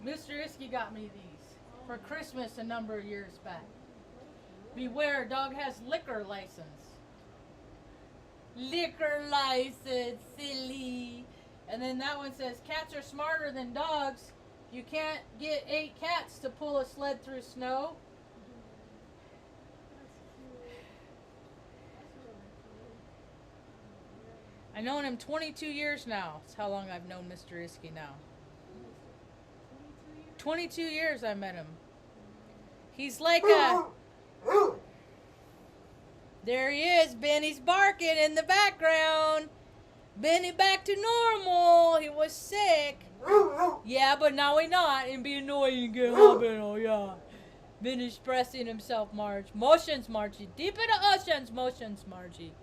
Mr. Iski got me these for Christmas a number of years back. Beware, dog has liquor license. Liquor license, silly. And then that one says, cats are smarter than dogs. You can't get 8 cats to pull a sled through snow. I've known him 22 years now. That's how long I've known Mr. Iski now. 22 years I met him. He's like a... There he is. Benny's barking in the background. Benny back to normal. He was sick. Yeah, but now he's not. And be annoying again. Oh, Benny, yeah. Benny's expressing himself, Marge. Motions, Margie. Deep into oceans, motions, Margie.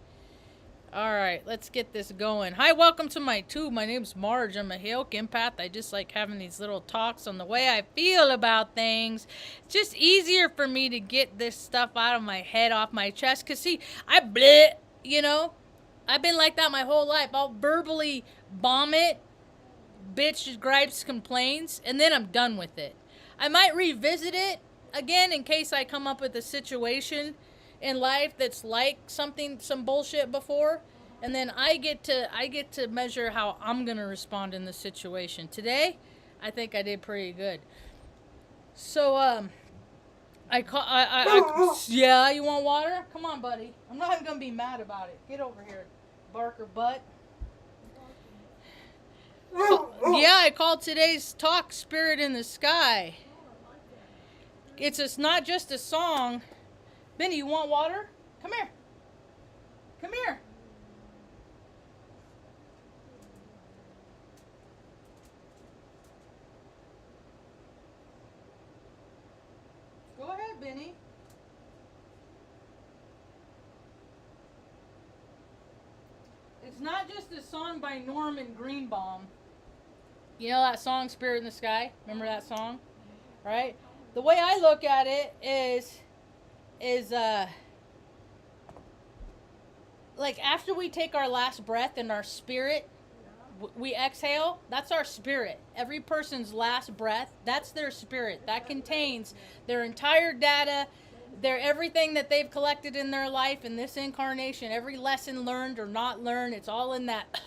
Alright, let's get this going. Hi, welcome to my tube. My name's Marge. I'm a Hale empath. I just like having these little talks on the way I feel about things. It's just easier for me to get this stuff out of my head, off my chest. Because, see, I bleh, you know. I've been like that my whole life. I'll verbally bomb it, bitch, gripes, complains, and then I'm done with it. I might revisit it again in case I come up with a situation in life that's like some bullshit before, and then I get to measure how I'm gonna respond in the situation. Today, I think I did pretty good. So yeah, you want water? Come on, buddy. I'm not even gonna be mad about it. Get over here, Barker butt. Yeah, I called today's talk "Spirit in the Sky." It's not just a song. Benny, you want water? Come here. Come here. Go ahead, Benny. It's not just a song by Norman Greenbaum. You know that song, Spirit in the Sky? Remember that song? Right? The way I look at it is like after we take our last breath in our spirit, we exhale, that's our spirit. Every person's last breath, that's their spirit. That contains their entire data, their everything that they've collected in their life in this incarnation, every lesson learned or not learned, it's all in that.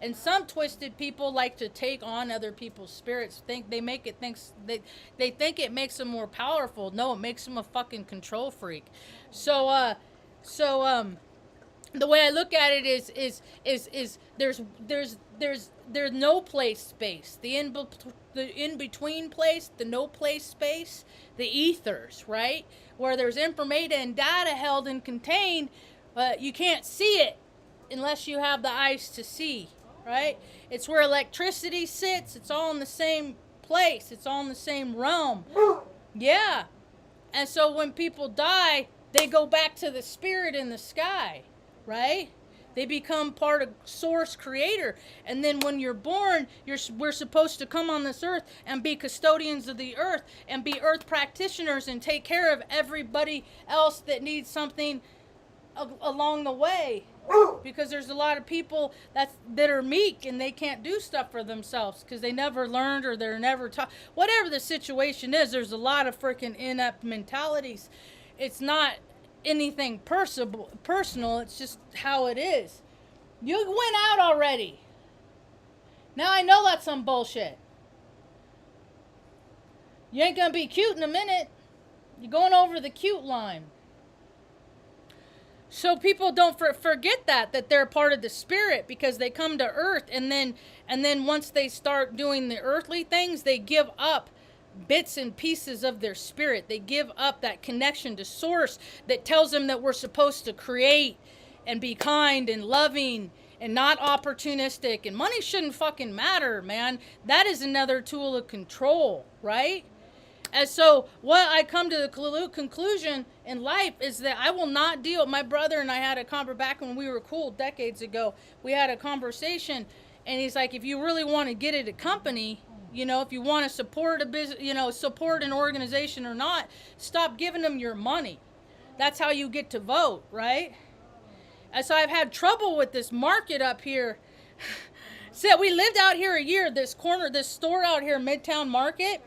And some twisted people like to take on other people's spirits. They think it makes them more powerful. No, it makes them a fucking control freak. So the way I look at it is there's no place space. The in between place, the no place space, the ethers, right? Where there's information and data held and contained, but you can't see it unless you have the eyes to see, right? It's where electricity sits. It's all in the same place. It's all in the same realm. Yeah. And so when people die, they go back to the spirit in the sky, right? They become part of source creator. And then when you're born, we're supposed to come on this earth and be custodians of the earth and be earth practitioners and take care of everybody else that needs something along the way. Because there's a lot of people that are meek and they can't do stuff for themselves because they never learned or they're never taught. Whatever the situation is, there's a lot of freaking inept mentalities. It's not anything personal, it's just how it is. You went out already. Now I know that's some bullshit. You ain't gonna be cute in a minute. You're going over the cute line. So people don't forget that they're part of the spirit because they come to earth and then once they start doing the earthly things, they give up bits and pieces of their spirit. They give up that connection to source that tells them that we're supposed to create and be kind and loving and not opportunistic. And money shouldn't fucking matter, man. That is another tool of control, right? And so what I come to the conclusion in life is that I will not deal. My brother and I had a conversation back when we were cool decades ago. We had a conversation and he's like, if you really want to get at a company, you know, if you want to support a business, you know, support an organization or not, stop giving them your money. That's how you get to vote, right? And so I've had trouble with this market up here. So we lived out here a year. This store out here, Midtown Market.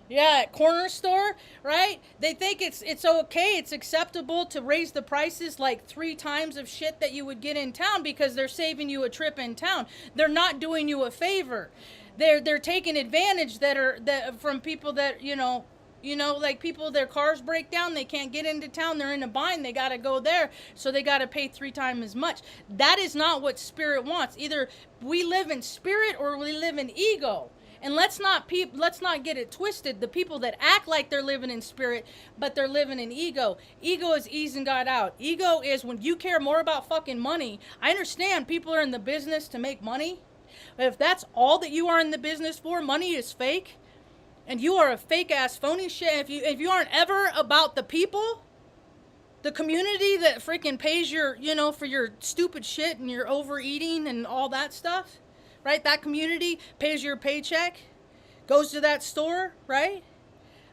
Yeah, corner store, right? They think it's okay, it's acceptable to raise the prices like 3 times of shit that you would get in town because they're saving you a trip in town. They're not doing you a favor. They're taking advantage that from people that, like people, their cars break down, they can't get into town, they're in a bind, they got to go there, so they got to pay 3 times as much. That is not what spirit wants. Either we live in spirit or we live in ego. And let's not get it twisted. The people that act like they're living in spirit, but they're living in ego. Ego is easing God out. Ego is when you care more about fucking money. I understand people are in the business to make money. But if that's all that you are in the business for, money is fake. And you are a fake ass phony shit. If you aren't ever about the people, the community that freaking pays your, for your stupid shit and your overeating and all that stuff. Right? That community pays your paycheck, goes to that store, right?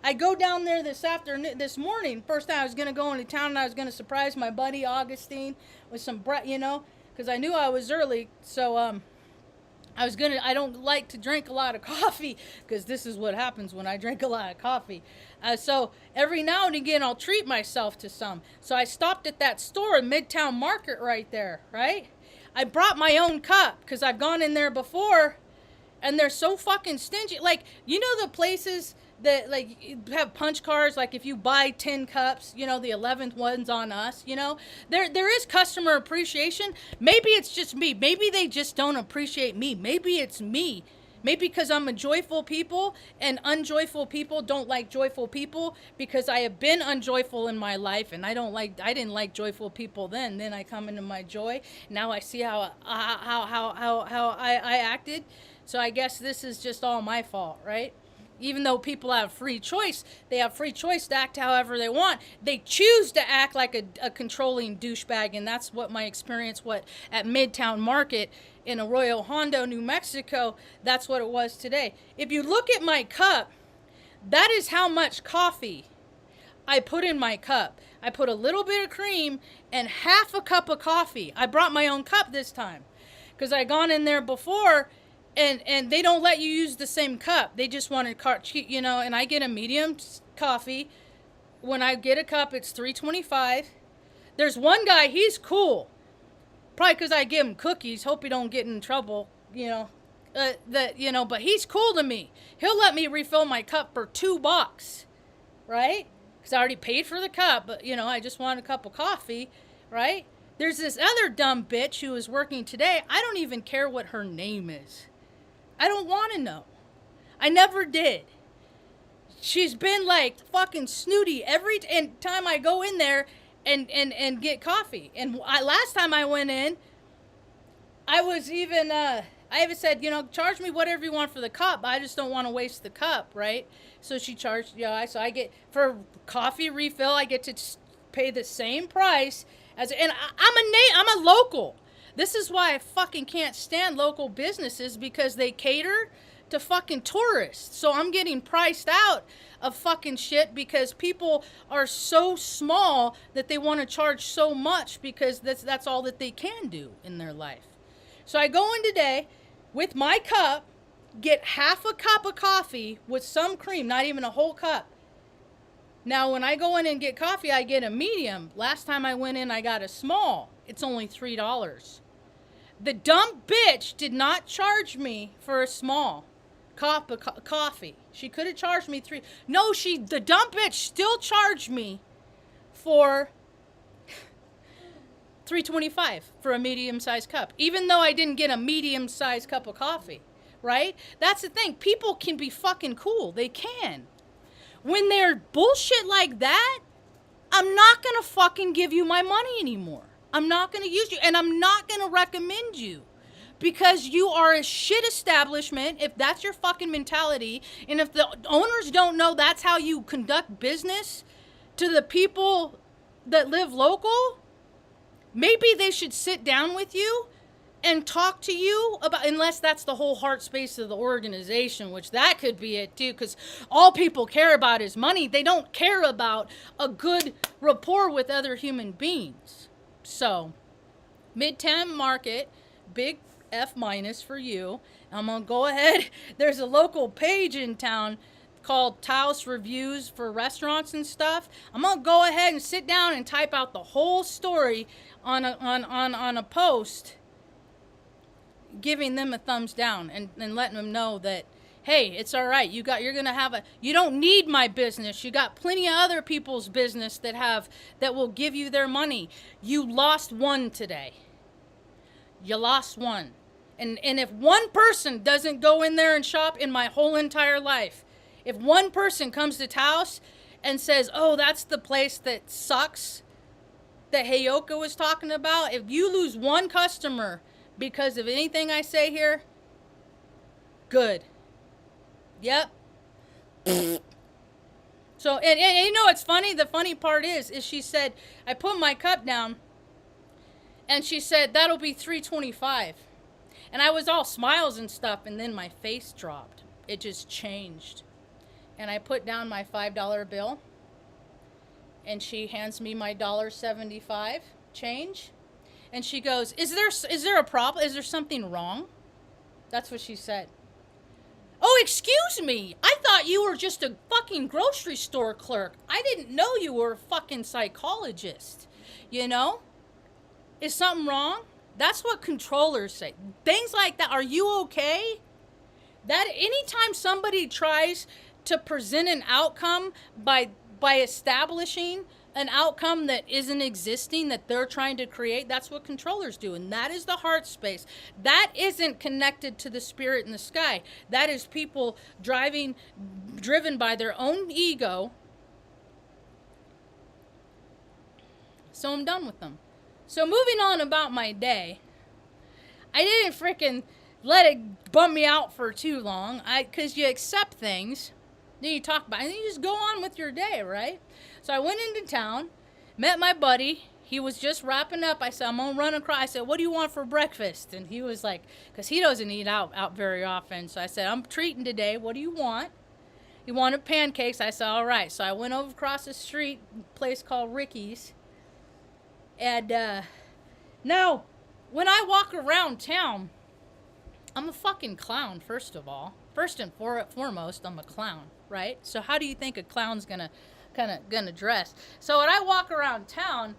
I go down there this morning. First time I was going to go into town and I was going to surprise my buddy Augustine with some bread, because I knew I was early. So, I don't like to drink a lot of coffee because this is what happens when I drink a lot of coffee. So every now and again, I'll treat myself to some. So I stopped at that store in Midtown Market right there, right? I brought my own cup because I've gone in there before and they're so fucking stingy. Like, the places that like have punch cards, like if you buy 10 cups, the 11th one's on us, there is customer appreciation. Maybe it's just me. Maybe they just don't appreciate me. Maybe it's me. Maybe because I'm a joyful people and unjoyful people don't like joyful people because I have been unjoyful in my life and I didn't like joyful people then. Then I come into my joy. Now I see how I acted. So I guess this is just all my fault, right? Even though people have free choice, they have free choice to act however they want. They choose to act like a controlling douchebag, and that's what my experience at Midtown Market in Arroyo Hondo, New Mexico, that's what it was today. If you look at my cup, that is how much coffee I put in my cup. I put a little bit of cream and half a cup of coffee. I brought my own cup this time because I gone in there before. And they don't let you use the same cup. They just want to, and I get a medium coffee. When I get a cup, it's $3.25. There's one guy, he's cool. Probably because I give him cookies. Hope he don't get in trouble, but he's cool to me. He'll let me refill my cup for $2, right? Because I already paid for the cup, but, I just want a cup of coffee, right? There's this other dumb bitch who is working today. I don't even care what her name is. I don't want to know. I never did. She's been like fucking snooty every time I go in there and get coffee. And last time I went in, I was even, I even said, charge me whatever you want for the cup. I just don't want to waste the cup, right? So she charged, so I get, for coffee refill, I get to pay the same price and I'm a local. This is why I fucking can't stand local businesses because they cater to fucking tourists. So I'm getting priced out of fucking shit because people are so small that they want to charge so much because that's all that they can do in their life. So I go in today with my cup, get half a cup of coffee with some cream, not even a whole cup. Now, when I go in and get coffee, I get a medium. Last time I went in, I got a small. It's only $3. The dumb bitch did not charge me for a small cup of coffee. She could have charged me $3. No, the dumb bitch still charged me for $3.25 for a medium-sized cup, even though I didn't get a medium-sized cup of coffee, right? That's the thing. People can be fucking cool. They can. When they're bullshit like that, I'm not going to fucking give you my money anymore. I'm not going to use you, and I'm not going to recommend you because you are a shit establishment if that's your fucking mentality, and if the owners don't know that's how you conduct business to the people that live local, maybe they should sit down with you and talk to you about, unless that's the whole heart space of the organization, which that could be it too, because all people care about is money. They don't care about a good rapport with other human beings. So, Midtown Market, big F minus for you. I'm going to go ahead. There's a local page in town called Taos Reviews for restaurants and stuff. I'm going to go ahead and sit down and type out the whole story on a post, giving them a thumbs down and letting them know that, hey, it's all right. You don't need my business. You got plenty of other people's business that will give you their money. You lost one today. You lost one. And if one person doesn't go in there and shop in my whole entire life, if one person comes to Taos and says, oh, that's the place that sucks, that Heyoka was talking about, if you lose one customer because of anything I say here, good. Yep. So, and you know what's funny? The funny part is she said, I put my cup down, and she said, that'll be $3.25. And I was all smiles and stuff, and then my face dropped. It just changed. And I put down my $5 bill, and she hands me my $1.75 change. And she goes, is there a problem? Is there something wrong? That's what she said. Oh, excuse me. I thought you were just a fucking grocery store clerk. I didn't know you were a fucking psychologist. You know? Is something wrong? That's what controllers say. Things like that. Are you okay? That anytime somebody tries to present an outcome by establishing an outcome that isn't existing, that they're trying to create, that's what controllers do. And that is the heart space. That isn't connected to the spirit in the sky. That is people driven by their own ego. So I'm done with them. So moving on about my day, I didn't freaking let it bum me out for too long. Because you accept things, then you talk about it, and then you just go on with your day, right? So I went into town, met my buddy. He was just wrapping up. I said, I'm going to run across. I said, what do you want for breakfast? And he was like, because he doesn't eat out very often. So I said, I'm treating today. What do you want? He wanted pancakes. I said, all right. So I went over across the street, a place called Ricky's. And now, when I walk around town, I'm a fucking clown, first of all. First and foremost, I'm a clown, right? So how do you think a clown's gonna dress? So when I walk around town,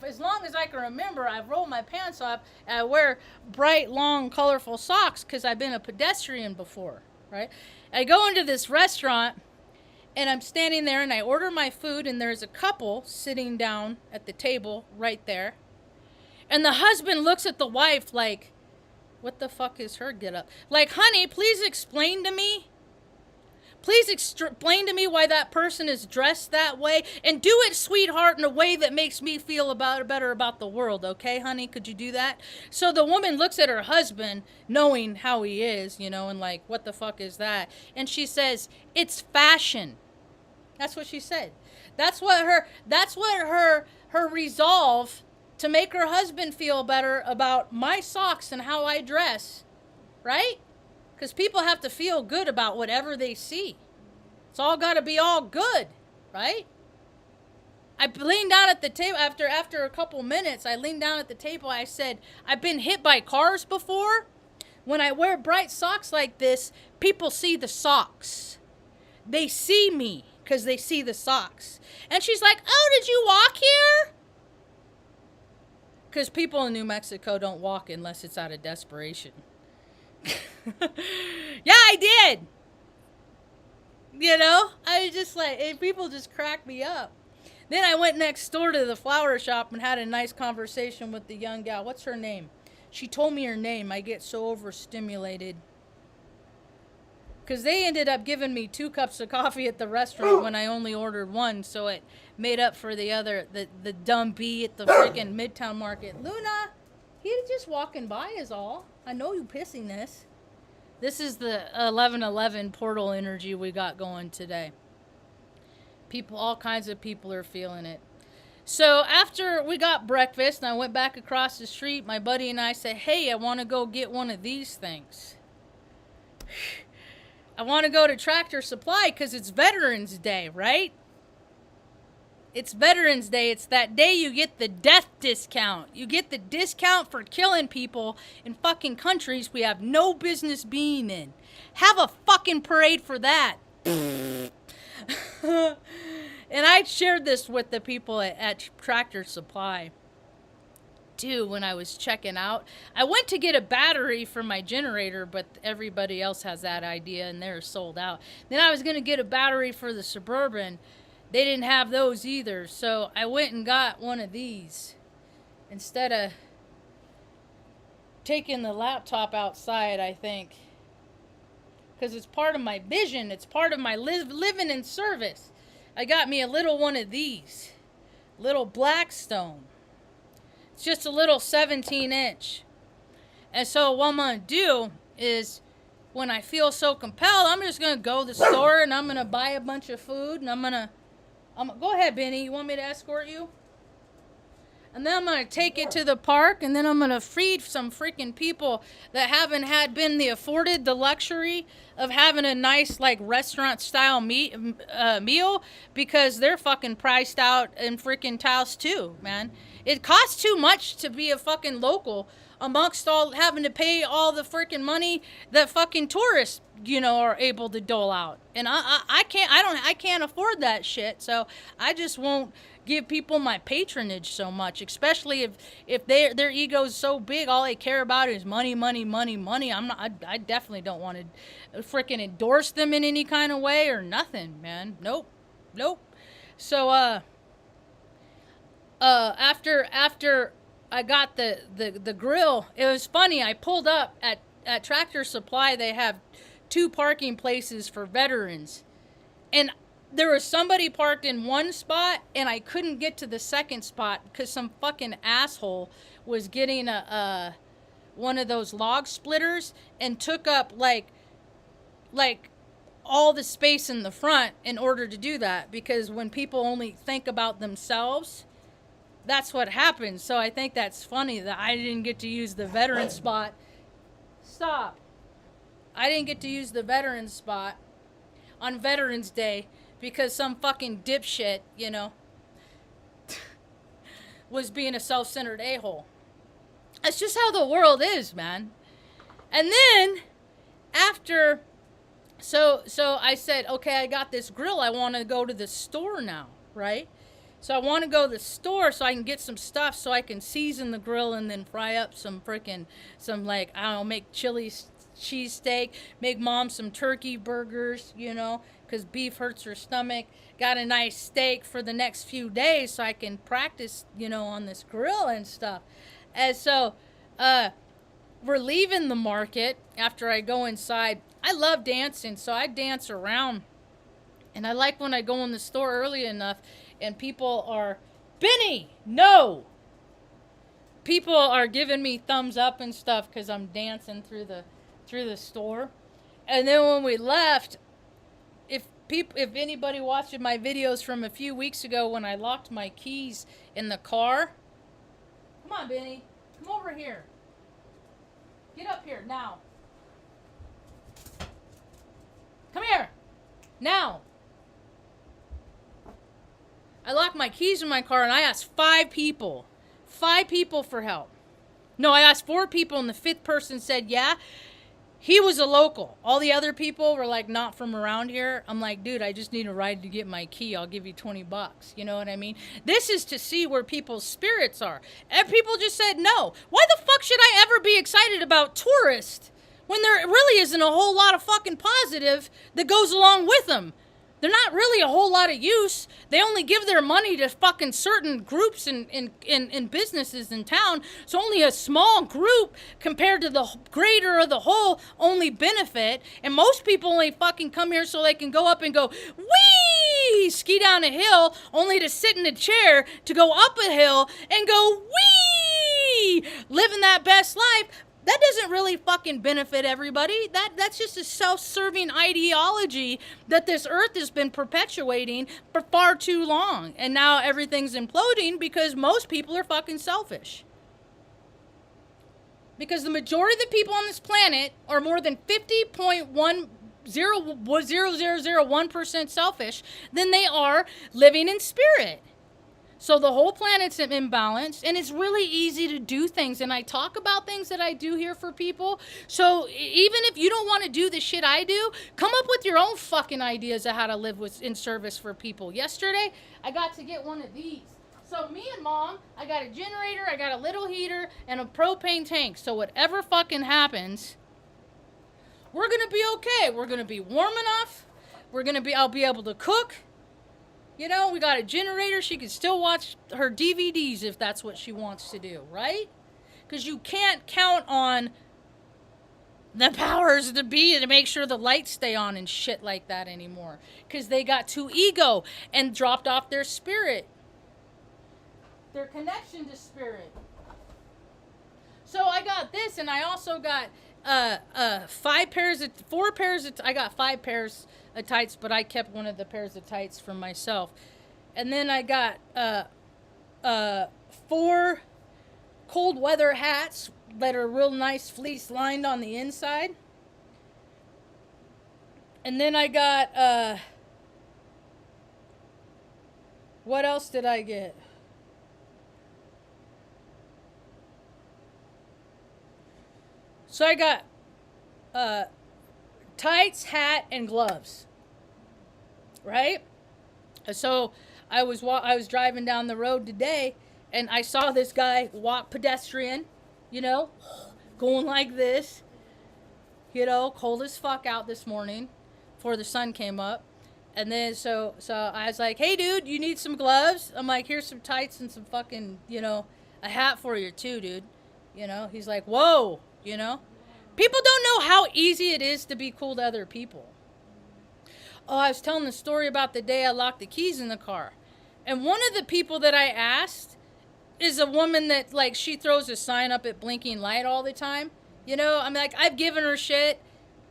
as long as I can remember, I roll my pants up and I wear bright, long, colorful socks because I've been a pedestrian before, right? I go into this restaurant and I'm standing there and I order my food and there's a couple sitting down at the table right there. And the husband looks at the wife like, what the fuck is her get up? Like, honey, please explain to me. Please explain to me why that person is dressed that way. And do it, sweetheart, in a way that makes me feel better about the world. Okay, honey? Could you do that? So the woman looks at her husband, knowing how he is, you know, and like, what the fuck is that? And she says, it's fashion. That's what she said. That's what her resolve to make her husband feel better about my socks and how I dress, right? Because people have to feel good about whatever they see. It's all got to be all good, right? I leaned down at the table after a couple minutes. I leaned down at the table. I said, I've been hit by cars before. When I wear bright socks like this, people see the socks. They see me because they see the socks. And she's like, oh, did you walk here? Because people in New Mexico don't walk unless it's out of desperation. Yeah, I did. You know, I was just like, people just crack me up. Then I went next door to the flower shop and had a nice conversation with the young gal. What's her name? She told me her name. I get so overstimulated. Because they ended up giving me 2 cups of coffee at the restaurant when I only ordered 1. So it made up for the dumb bee at the freaking Midtown Market. Luna, he's just walking by is all. I know you pissing this. This is the 11/11 portal energy we got going today. People, all kinds of people are feeling it. So after we got breakfast and I went back across the street, my buddy and I said, hey, I want to go get one of these things. I want to go to Tractor Supply because it's Veterans Day, right? It's Veterans Day. It's that day you get the death discount. You get the discount for killing people in fucking countries we have no business being in. Have a fucking parade for that. And I shared this with the people at Tractor Supply too when I was checking out. I went to get a battery for my generator, but everybody else has that idea and they're sold out. Then I was going to get a battery for the Suburban. They didn't have those either, so I went and got one of these instead of taking the laptop outside, I think, because it's part of my vision. It's part of my living in service. I got me a little one of these, little Blackstone. It's just a little 17-inch. And so what I'm going to do is, when I feel so compelled, I'm just going to go to the store and I'm going to buy a bunch of food and I'm going to go ahead, Benny. You want me to escort you? And then I'm going to take it to the park, and then I'm going to feed some freaking people that haven't been afforded the luxury of having a nice, like, restaurant-style meal, because they're fucking priced out in freaking Taos, too, man. It costs too much to be a fucking local amongst all having to pay all the freaking money that fucking tourists, are able to dole out. And I can't afford that shit. So I just won't give people my patronage so much, especially if their ego's so big, all they care about is money, money, money, money. I definitely don't want to freaking endorse them in any kind of way or nothing, man. Nope. So after I got the grill, it was funny. I pulled up at Tractor Supply. They have 2 parking places for veterans, and there was somebody parked in one spot, and I couldn't get to the second spot because some fucking asshole was getting one of those log splitters and took up like all the space in the front in order to do that, because when people only think about themselves, that's what happens. So I think that's funny that I didn't get to use the veteran spot. Stop. I didn't get to use the veteran spot on Veterans Day because some fucking dipshit, was being a self-centered a-hole. That's just how the world is, man. And then after, so I said, okay, I got this grill. I want to go to the store now, right? So I want to go to the store so I can get some stuff so I can season the grill and then fry up some make chili cheesesteak, make mom some turkey burgers, because beef hurts her stomach. Got a nice steak for the next few days so I can practice, on this grill and stuff. And so we're leaving the market after I go inside. I love dancing, so I dance around. And I like when I go in the store early enough and people are, Benny, no! People are giving me thumbs up and stuff because I'm dancing through the store. And then when we left, if anybody watched my videos from a few weeks ago when I locked my keys in the car, come on, Benny, come over here. Get up here now. Come here now. I locked my keys in my car and I asked 5 people for help. No, I asked 4 people and the 5th person said, yeah. He was a local. All the other people were like not from around here. I'm like, dude, I just need a ride to get my key. I'll give you $20. You know what I mean? This is to see where people's spirits are. And people just said no. Why the fuck should I ever be excited about tourists when there really isn't a whole lot of fucking positive that goes along with them? They're not really a whole lot of use. They only give their money to fucking certain groups and businesses in town. So only a small group compared to the greater of the whole only benefit. And most people only fucking come here so they can go up and go, wee, ski down a hill, only to sit in a chair to go up a hill and go, wee, living that best life. That doesn't really fucking benefit everybody. That's just a self-serving ideology that this earth has been perpetuating for far too long. And now everything's imploding because most people are fucking selfish. Because the majority of the people on this planet are more than 50.100001% selfish than they are living in spirit. So the whole planet's imbalanced, and it's really easy to do things. And I talk about things that I do here for people. So even if you don't want to do the shit I do, come up with your own fucking ideas of how to live with in service for people. Yesterday, I got to get one of these. So me and Mom, I got a generator, I got a little heater, and a propane tank. So whatever fucking happens, we're gonna be okay. We're gonna be warm enough. I'll be able to cook. You know, we got a generator. She can still watch her DVDs if that's what she wants to do, right? Because you can't count on the powers to be to make sure the lights stay on and shit like that anymore. Because they got too ego and dropped off their spirit. Their connection to spirit. So I got this, and I also got I got 5 pairs of tights, but I kept one of the pairs of tights for myself. And then I got 4 cold weather hats that are real nice fleece lined on the inside. And then I got what else did I get? So I got tights, hat, and gloves. Right? So I was driving down the road today, and I saw this guy walk pedestrian, you know, going like this, you know, cold as fuck out this morning before the sun came up. And then so I was like, hey dude, you need some gloves? I'm like, here's some tights and some fucking, you know, a hat for you too, dude. You know, he's like, whoa, you know. People don't know how easy it is to be cool to other people. Oh, I was telling the story about the day I locked the keys in the car. And one of the people that I asked is a woman that, like, she throws a sign up at blinking light all the time. You know, I'm like, I've given her shit.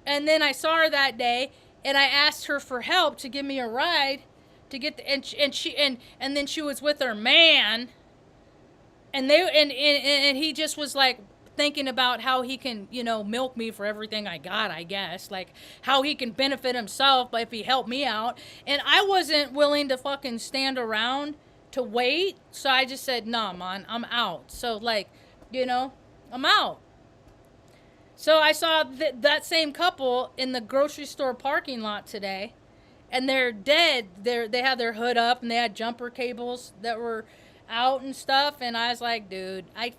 And then I saw her that day, and I asked her for help to give me a ride to get the, and then she was with her man. And and he just was like, thinking about how he can, you know, milk me for everything I got, I guess. Like, how he can benefit himself by if he helped me out. And I wasn't willing to fucking stand around to wait. So I just said, nah, man, I'm out. So, like, you know, I'm out. So I saw that same couple in the grocery store parking lot today. And they're dead. They had their hood up, and they had jumper cables that were out and stuff. And I was like, dude, I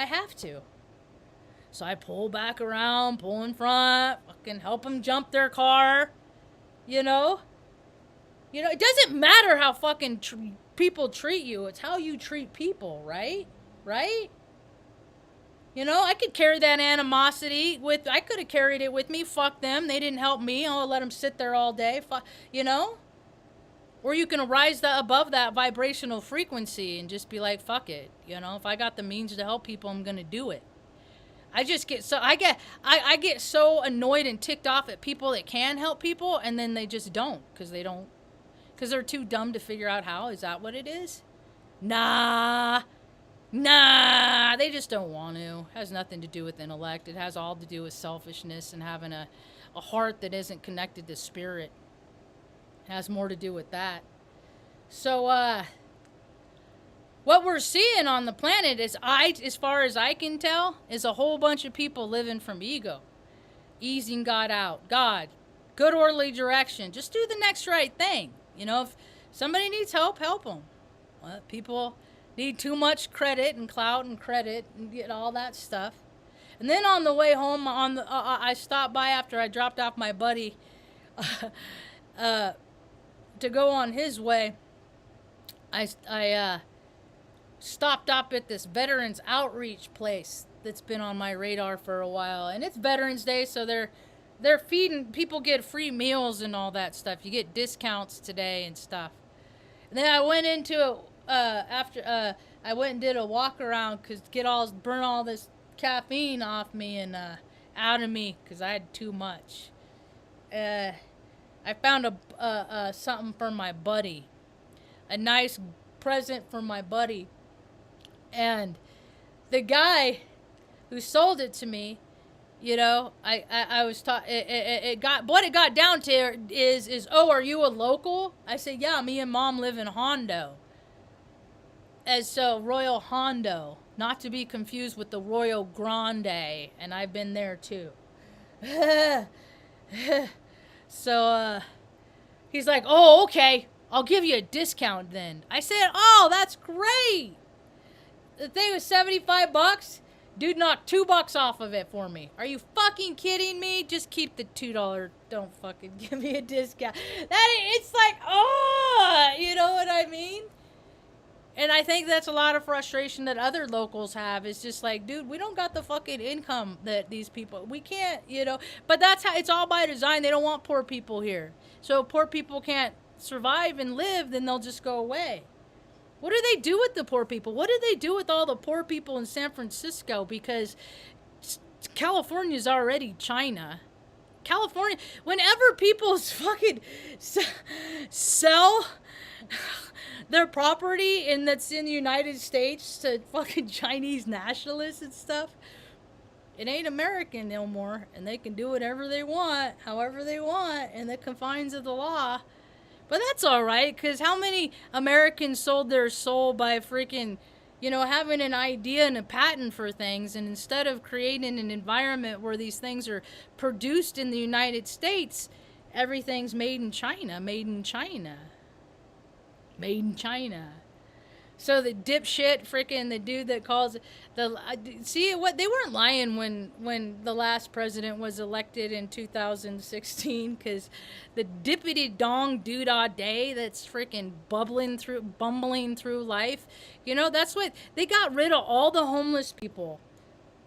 have to. So I pull back around, pull in front, fucking help them jump their car, you know? You know, it doesn't matter how fucking people treat you. It's how you treat people, right? Right? You know, I could carry that animosity I could have carried it with me. Fuck them. They didn't help me. I'll let them sit there all day. You know? Or you can rise above that vibrational frequency and just be like, fuck it. You know, if I got the means to help people, I'm going to do it. I get so annoyed and ticked off at people that can help people, and then they just don't because they're too dumb to figure out how. Is that what it is? Nah, they just don't want to. It has nothing to do with intellect. It has all to do with selfishness and having a heart that isn't connected to spirit. It has more to do with that. So, what we're seeing on the planet is, as far as I can tell, is a whole bunch of people living from ego. Easing God out. God, good orderly direction. Just do the next right thing. You know, if somebody needs help, help them. Well, people need too much credit and clout and credit and get all that stuff. And then on the way home, I stopped by after I dropped off my buddy to go on his way. I stopped up at this veterans outreach place that's been on my radar for a while, and it's Veterans Day, so they're feeding people, get free meals and all that stuff. You get discounts today and stuff. And then I went into I went and did a walk around burn all this caffeine off me and out of me because I had too much. I found something for my buddy, a nice present for my buddy. And the guy who sold it to me, you know, I was taught it got down to is, oh, are you a local? I said, yeah, me and Mom live in Hondo. as Royal Hondo, not to be confused with the Royal Grande, and I've been there too. So he's like, "Oh, okay, I'll give you a discount then." I said, "Oh, that's great." The thing was $75. Dude knocked $2 off of it for me. Are you fucking kidding me? Just keep the $2. Don't fucking give me a discount. It's like, oh, you know what I mean? And I think that's a lot of frustration that other locals have. It's just like, dude, we don't got the fucking income that these people, we can't, you know. But that's how, it's all by design. They don't want poor people here. So if poor people can't survive and live, then they'll just go away. What do they do with the poor people? What do they do with all the poor people in San Francisco? Because California's already China. California, whenever people fucking sell their property and that's in the United States to fucking Chinese nationalists and stuff, it ain't American no more, and they can do whatever they want, however they want, in the confines of the law. But that's all right, because how many Americans sold their soul by freaking, you know, having an idea and a patent for things, and instead of creating an environment where these things are produced in the United States, everything's made in China, made in China, made in China. So the dipshit, freaking the dude that calls see what they weren't lying when the last president was elected in 2016, because the dippity dong doodah day that's freaking bumbling through life, you know, that's what they got rid of, all the homeless people.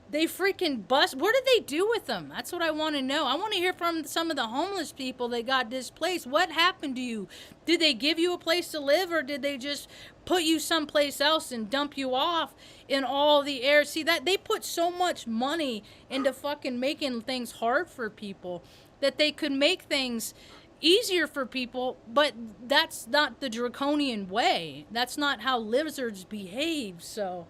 They freaking bust. What did they do with them? That's what I want to know. I want to hear from some of the homeless people that got displaced. What happened to you? Did they give you a place to live, or did they just put you someplace else and dump you off in all the air? See, that they put so much money into fucking making things hard for people that they could make things easier for people, but that's not the draconian way. That's not how lizards behave. So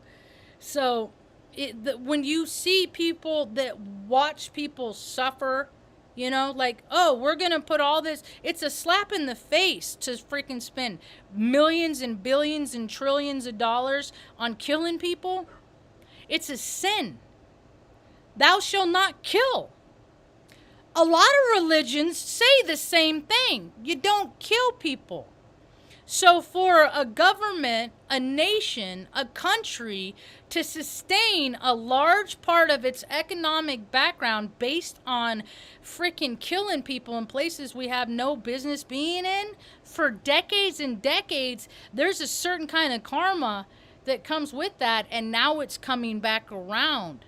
when you see people that watch people suffer, you know, like, oh, we're going to put all this, it's a slap in the face to freaking spend millions and billions and trillions of dollars on killing people. It's a sin. Thou shalt not kill. A lot of religions say the same thing. You don't kill people. So for a government, a nation, a country to sustain a large part of its economic background based on freaking killing people in places we have no business being in for decades and decades, there's a certain kind of karma that comes with that, and now it's coming back around.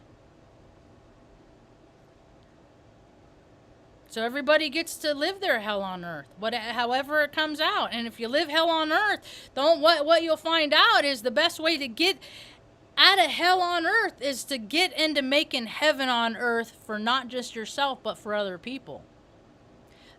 So everybody gets to live their hell on earth, however it comes out. And if you live hell on earth, what you'll find out is the best way to get out of hell on earth is to get into making heaven on earth for not just yourself, but for other people.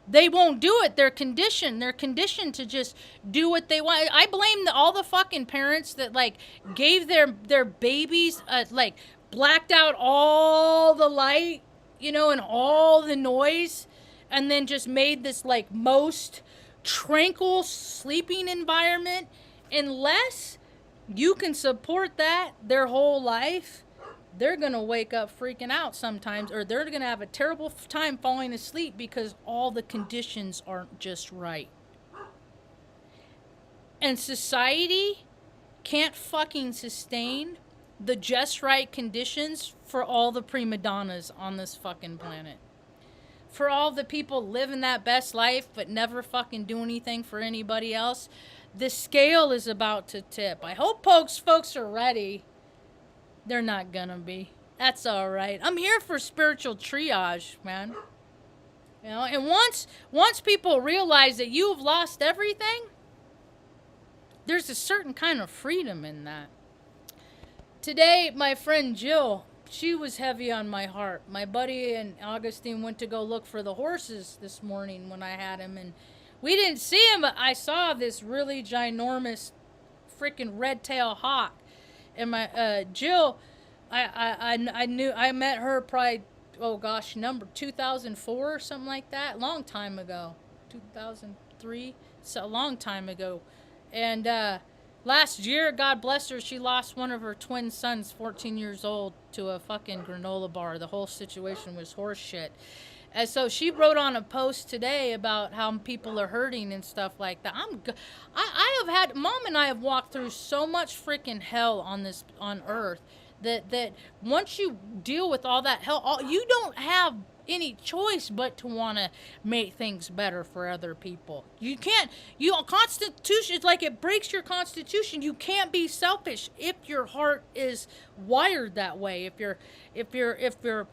They won't do it. They're conditioned. They're conditioned to just do what they want. I blame all the fucking parents that like gave their babies like blacked out all the light, you know, and all the noise, and then just made this like most tranquil sleeping environment. Unless you can support that their whole life, they're going to wake up freaking out sometimes, or they're going to have a terrible time falling asleep because all the conditions aren't just right. And society can't fucking sustain the just right conditions for all the prima donnas on this fucking planet. For all the people living that best life but never fucking do anything for anybody else, the scale is about to tip. I hope folks are ready. They're not gonna be. That's all right. I'm here for spiritual triage, man. You know, and once people realize that you've lost everything, there's a certain kind of freedom in that. Today, my friend Jill, she was heavy on my heart. My buddy and Augustine went to go look for the horses this morning when I had him, and we didn't see him, but I saw this really ginormous freaking red-tailed hawk. And my Jill, I met her probably, oh gosh, number 2004 or something like that, long time ago, 2003, so a long time ago. And Last year, God bless her, she lost one of her twin sons, 14 years old, to a fucking granola bar. The whole situation was horse shit. And so she wrote on a post today about how people are hurting and stuff like that. I have had, Mom and I have walked through so much freaking hell on earth that once you deal with all that hell, you don't have any choice but to want to make things better for other people. You can't, constitution, it's like it breaks your constitution. You can't be selfish if your heart is wired that way. If your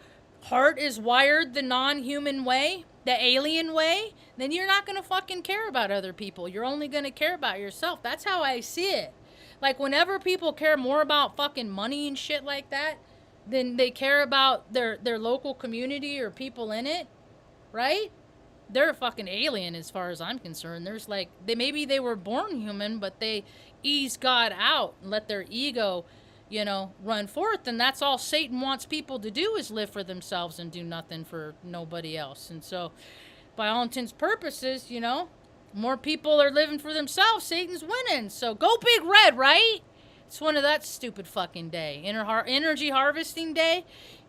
heart is wired the non-human way, the alien way, then you're not going to fucking care about other people. You're only going to care about yourself. That's how I see it. Like, whenever people care more about fucking money and shit like that than they care about their local community or people in it, right? They're a fucking alien as far as I'm concerned. There's like, maybe they were born human, but they ease God out and let their ego, run forth. And that's all Satan wants people to do, is live for themselves and do nothing for nobody else. And so, by all intents and purposes, more people are living for themselves, Satan's winning. So go Big Red, right? It's one of that stupid fucking day. Energy harvesting day,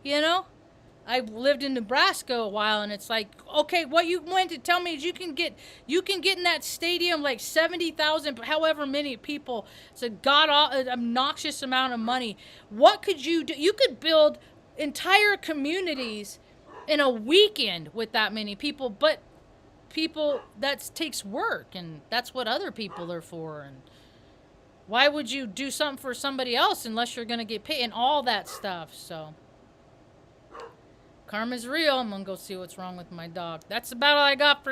I lived in Nebraska a while, and it's like, okay, what you went to tell me is you can get in that stadium like 70,000, however many people. It's a obnoxious amount of money. What could you do? You could build entire communities in a weekend with that many people, but that takes work, and that's what other people are for. And why would you do something for somebody else unless you're going to get paid and all that stuff? So karma's real. I'm going to go see what's wrong with my dog. That's about all I got for